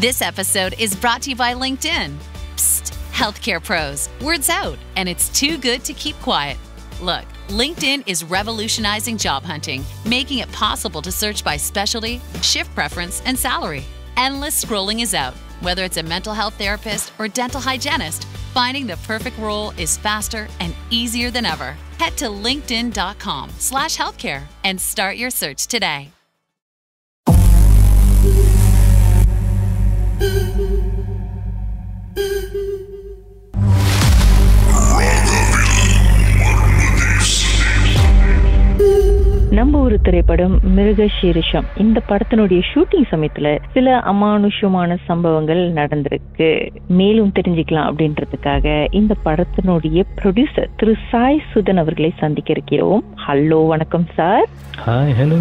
This episode is brought to you by LinkedIn. Psst, healthcare pros, word's out, and it's too good to keep quiet. Look, LinkedIn is revolutionizing job hunting, making it possible to search by specialty, shift preference, and salary. Endless scrolling is out. Whether it's a mental health therapist or dental hygienist, finding the perfect role is faster and easier than ever. Head to linkedin.com/healthcare and start your search today. நம்ம ஒரு திரைப்படம் மிருகசீரிஷம். இந்த படத்தினுடைய shooting சமயத்துல சில அமானுஷ்யமான சம்பவங்கள் நடந்திருக்கு. மேலும் தெரிஞ்சுக்கலாம் அப்படின்றதுக்காக இந்த படத்தினுடைய ப்ரொடியூசர் திரு சாய் சுதன் அவர்களை சந்திக்க இருக்கிறோம். ஹலோ, வணக்கம் sir. Hi. Hello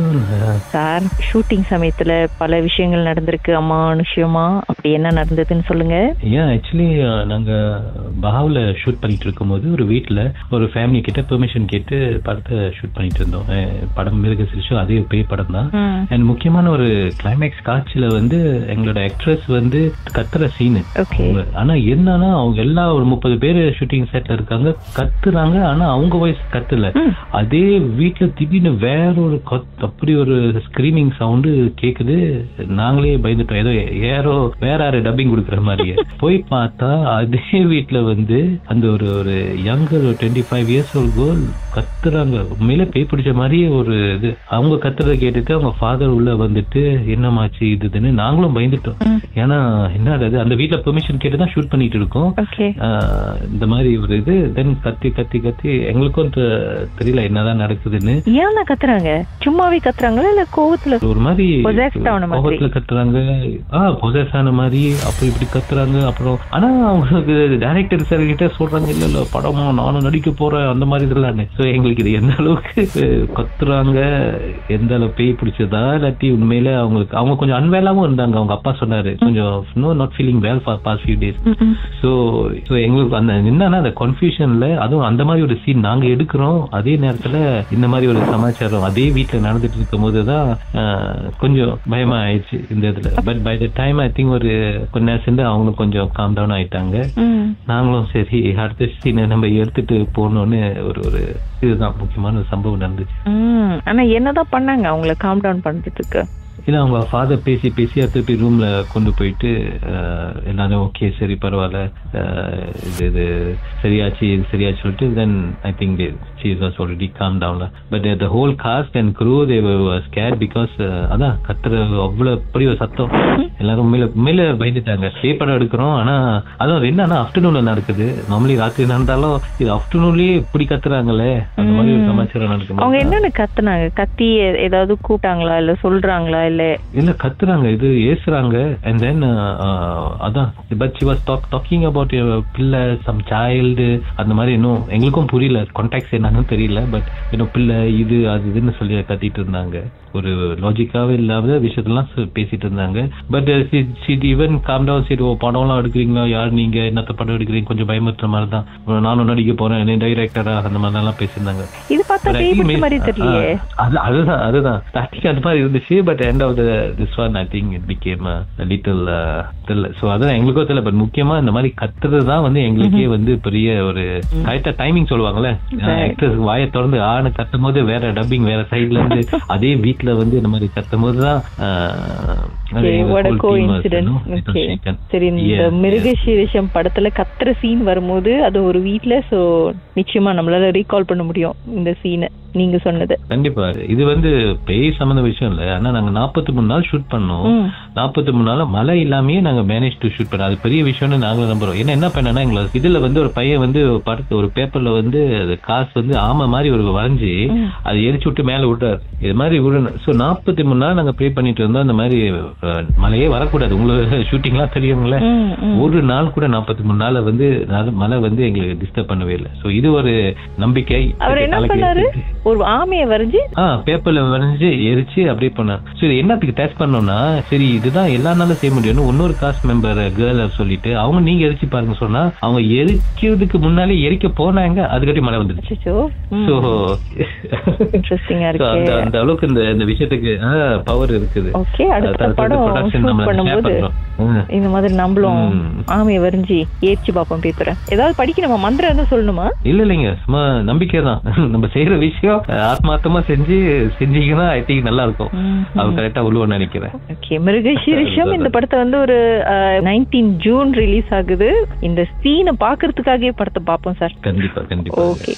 sir. Shooting சமயத்துல பல விஷயங்கள் நடந்திருக்கு அமானுஷ்யமா. அப்படி என்ன நடந்ததுன்னு சொல்லுங்க. ஆக்சுவலி நாங்க பஹாவ்ல ஷூட் பண்ணிட்டு இருக்கும் போது ஒரு வீட்டுல ஒரு ஃபேமிலி கிட்ட பெர்மிஷன் கேட்டு படத்தை ஷூட் பண்ணிட்டு இருந்தோம். படம் மிருகசீரிஷம் அதே பேய் படம் தான். அண்ட் முக்கியமான ஒரு கிளைமேக்ஸ் காட்சியில வந்து எங்களோட ஆக்ட்ரஸ் வந்து கத்துற சீனு. ஆனா என்னன்னா அவங்க எல்லாம் ஒரு 30 பேர் ஷூட்டிங் செட்ல இருக்காங்க, கத்துறாங்க. ஆனா அவங்க வாய்ஸ் கத்துல. அதே வீட்டுல திடீர்னு வேற ஒரு அப்படி ஒரு ஸ்கிரீமிங் சவுண்டு கேக்குது. நாங்களே பயந்துட்டோம், ஏதோ வேற யாரு டப்பிங் கொடுக்குற மாதிரியே. போய் பார்த்தா அதே வீட்டுல வந்து அந்த ஒரு யங்கர் 25 years old girl கத்துறாங்க. உண்மையில பேய் பிடிச்ச மாதிரியே ஒரு இது. அவங்க கத்துறத கேட்டுட்டு அவங்க ஃபாதர் உள்ள வந்துட்டு என்னமாச்சு இதுன்னு நாங்களும் பயந்துட்டோம். ஏன்னா என்ன அந்த வீட்டுல பெர்மிஷன் கேட்டுதான் ஷூட் பண்ணிட்டு இருக்கோம். இந்த மாதிரி ஒரு இது. தென் கத்தி கத்தி கத்தி எங்களுக்கும் தெரியல என்னதான் நடக்குதுன்னு. ஏன் கத்துறாங்க? சும்மாவே கத்துறாங்களா இல்ல கோவத்துல? ஒரு மாதிரி கோவத்துல கத்துறாங்க. பொசஸ் ஆன மாதிரி அப்படி இப்படி கத்துறாங்க. அப்புறம் ஆனா அவங்களுக்கு டைரக்டர் சார் கிட்ட சொல்றாங்க, இல்ல படமா நானும் நடிக்க போறேன் அந்த மாதிரி இதெல்லாம். எங்களுக்கு இது எந்த அளவுக்கு கத்துறாங்க, எந்த அளவு பேய் பிடிச்சதா இல்லாட்டி உண்மையில அவங்க கொஞ்சம் அன்வேலாவும் இருந்தாங்க. அவங்க அப்பா சொன்னாரு கொஞ்சம் not feeling well for past few days. So எங்களுக்கு அந்த என்னன்னா அந்த கன்ஃபியூஷன்ல அதுவும் அந்த மாதிரி ஒரு சீன் நாங்க எடுக்கிறோம். அதே நேரத்துல இந்த மாதிரி ஒரு சமாச்சாரம் அதே வீட்டுல நடந்துட்டு இருக்கும் போதுதான் கொஞ்சம் பயமா ஆயிடுச்சு இந்த இதுல. But by the time I think ஒரு கொஞ்ச நேரம் சேர்ந்து அவங்களும் கொஞ்சம் காம் டவுன் ஆயிட்டாங்க. நாங்களும் சரி அடுத்த சீனை நம்ம எடுத்துட்டு போனோன்னு ஒரு இதுதான் முக்கியமான சம்பவம் நடந்துச்சு. ஆனா என்னதான் பண்ணாங்க அவங்கள காம் டவுன் பண்றதுக்கு? இல்ல அவங்க ஃபாதர் பேசி திருப்பி ரூம்ல கொண்டு போயிட்டு எல்லாரும் ஓகே சரி பரவாயில்ல இது சரியாச்சு சொல்லிட்டு then I think she was already calmed down. But the whole cast and crew they were scared because அதான் கத்துற அவ்வளவு பெரிய சத்தம். எல்லாரும் மேல பயந்துட்டாங்க. படம் எடுக்கிறோம். ஆனா அதான் என்னன்னா ஆஃப்டர்நூன்ல நடக்குது. நார்மலி ராத்திரி நடந்தாலும் இது ஆஃப்டர்நூன்லயே இப்படி கத்துறாங்களே அந்த மாதிரி ஒரு சமாச்சாரம் நடக்கும். அவங்க என்னன்னு கத்துனாங்க? கத்தி ஏதாவது கூட்டாங்களா இல்ல சொல்றாங்களா? இல்ல கத்துறாங்க, இது ஏசுறாங்க. அண்ட் தென் அதான் but she was talking about பிள்ளை some child அந்த மாதிரி. இன்னும் எங்களுக்கும் புரியல கான்டாக்ட்ஸ் என்னன்னு தெரியல. பட் இன்னும் பிள்ளை இது அதுன்னு சொல்லி கத்திட்டு இருந்தாங்க. ஒரு லாஜிக்காவே இல்லாத விஷயத்தெல்லாம் பேசிட்டு இருந்தாங்க. பட் ஈவன் காம் டவுன் சரி படம் எல்லாம் எடுக்கிறீங்களா, யார் நீங்க என்னத்த படம் எடுக்கிறீங்க, கொஞ்சம் பயமுறுத்துற மாதிரி தான். நானும் நடிக்க போறேன் டைரக்டரா அந்த மாதிரி எல்லாம் பேசியிருந்தாங்க. அதுதான் ஸ்டார்டிங் அந்த மாதிரி இருந்துச்சு. But end of this one I think it became little தெரியல. சோ அதான் எங்களுக்கும் தெரியல. பட் முக்கியமா இந்த மாதிரி கத்துறதுதான் வந்து எங்களுக்கே வந்து பெரிய ஒரு கரெக்டா டைமிங் சொல்லுவாங்கல்ல. ஆக்டர்ஸ் வாயை திறந்து ஆணு கத்தும் போது வேற டப்பிங் வேற சைட்ல இருந்து அதே வீட்டுல வந்து இந்த மாதிரி கத்தும் போதுதான் மிருகசீரிஷம் படத்துல கத்துற சீன் வரும்போது அது ஒரு வீட்டுல. சோ நிச்சயமா நம்மளால ரீகால் பண்ண முடியும் இந்த சீனை நீங்க சொன்னது. கண்டிப்பா இது வந்து பேய் சம்பந்த விஷயம் இல்ல. ஆனா நாங்க 43 நாள் ஷூட் பண்ணோம். 43 நாள் மழை இல்லாமயே நாங்க மேனேஜ் டு ஷூட் பண்ணோம். அது பெரிய விஷயம்னு நாங்களும் நம்புறோம். என்ன பண்ணனா எங்களுக்கு இதுல வந்து ஒரு பையன் வந்து ஒரு பேப்பர்ல வந்து காசு வந்து ஆமை மாதிரி ஒரு வரைஞ்சி அதை எரிச்சு விட்டு மேல விட்டாரு. இது மாதிரி விடணும். சோ 43 நாள் நாங்க ப்ரே பண்ணிட்டு இருந்தோம். அந்த மாதிரி மழையே வரக்கூடாது. உங்களுக்கு ஷூட்டிங் எல்லாம் தெரியுங்களே. ஒரு நாள் கூட 43 நாள் வந்து மழை வந்து எங்களுக்கு டிஸ்டர்ப் பண்ணவே இல்லை. சோ இது ஒரு நம்பிக்கை. அவர் என்ன பண்ணாரு? ஒரு ஆமையை வரைஞ்சி பேப்பர்ல வரைஞ்சி எரிச்சு அப்படியே பண்ணாரு. சரி என்னத்துக்கு டெஸ்ட் பண்ணோம்னா சரி இதுதான் எல்லா நாளும் செய்ய முடியும். இன்னொரு காஸ்ட் மெம்பர் கேர்ள் சொல்லிட்டு அவங்க நீங்க எரிச்சு பாருங்க சொன்னா அவங்க எரிக்கிறதுக்கு முன்னாலே எரிக்க போனாங்க. அதுக்கட்டி மழை வந்துருச்சு. அந்த அளவுக்கு இந்த விஷயத்துக்கு பவர் இருக்குது. பண்ணும்போது இந்த மாதிரி நம்மளும் ஆமையை வரைஞ்சி ஏற்றி பார்ப்போம் பேப்பரை. ஏதாவது படிக்கணுமா, மந்திரம் எதுவும் சொல்லணுமா? இல்லைங்க, சும்மா நம்பிக்கை தான். நம்ம செய்யற விஷயம் ஆத்மார்த்தமா செஞ்சீங்கன்னா ஐ திங்க் நல்லா இருக்கும். அது கரெக்டா உள்ளுவ நினைக்கிறேன். ஓகே, மிருகசீரிஷம் இந்த படத்தை வந்து ஒரு 19 ஜூன் ரிலீஸ் ஆகுது. இந்த சீனை பாக்குறதுக்காகவே படத்தை பார்ப்போம் சார். கண்டிப்பா கண்டிப்பா. ஓகே.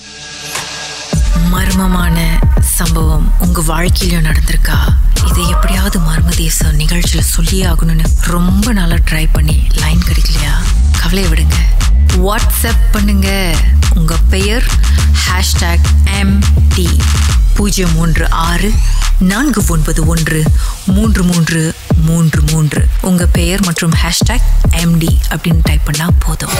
மர்மமான சம்பவம் உங்க வாழ்க்கையிலும் நடந்திருக்கா? இதை எப்படியாவது மர்மதேச நிகழ்ச்சியில சொல்லியே ஆகணும்னு ரொம்ப நாளா ட்ரை பண்ணி லைன் கிடைக்கலையா? கவலையை விடுங்க, வாட்ஸ்அப் பண்ணுங்க. உங்க பெயர் #MD 036 491 3333. உங்க பெயர் மற்றும் #MD அப்படின்னு டைப் பண்ணா போதும்.